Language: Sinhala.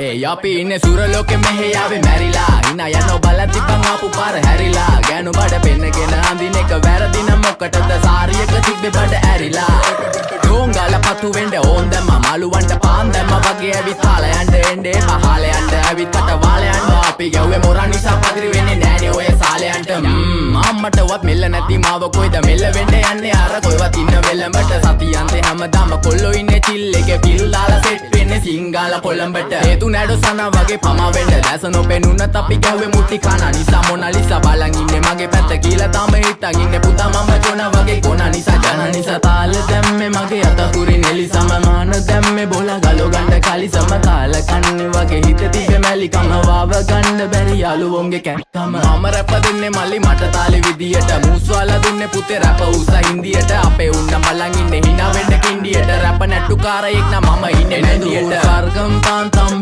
ඒ අපි ඉන්නේ සුරලෝකෙ මෙහෙ ආවේ මැරිලා හිනා යනෝ බලද්දි බං ආපු පාර හැරිලා ගෑනු බඩ පෙන්නගෙන අඳින එක වැරදි නම් මොකටද සාරියක තිබ්බේ බඩ ඇරිලා ඩෝංගල පතු වෙන්න ඕන් දැම්ම මාළුවන්ට පාන් දැම්ම වගේ ඇවිත් හාල යන්න එන්නේ පහල යන්න ඇවිත් කට වාල යන්න අපි ගැව්වේ මොරා නිසා පදිරි වෙන්නේ නෑනේ ඔය සාලයන්ට අම්මටවත් මෙල්ල නැති මාව කොයිද මෙල්ල වෙන්න යන්නේ අර කොයිවත් ඉන්න වෙලඹට සතියන්තේ හැමදාම කොල්ලෝ ඉන්නේ චිල් එකේ පිල් දාලා සෙට් වෙන්නේ සිංගාල කොළඹට හේතු නැඩෝ සනා වගේ පමා වෙන්න දැස නොපෙනුනත් අපි ගැව්වේ මුටි කන නිසා මොනාලිසා බලන් ඉන්නේ මගේ පැත්ත කියලා තාම හිටන් ඉන්නේ පුතා මම ජොන වගේ කොන නිසා ජන නිසා තාල දැම්මේ මගේ අතකුරින් එලිසම මාන දැම්මේ බෝලා ගලෝ ගන්න කලිසම තාල කන්නේ වගේ හිත තිබ්බේ මැලිකම වාව ගන්න බැරි යාළුවෝන්ගේ කැක්කම මම රැප දෙන්නේ මල්ලි මට තාලේ විදියට මූස්වාලා දුන්නේ පුතේ රැප උස හින්දියට අපේ උන්න බලන් ඉන්නේ hina වෙන්න කින්ඩියට රැප නැට්ටුකාරයෙක් නම් මම ඉන්නේ නැදියට සර්ගම් තාන්තම්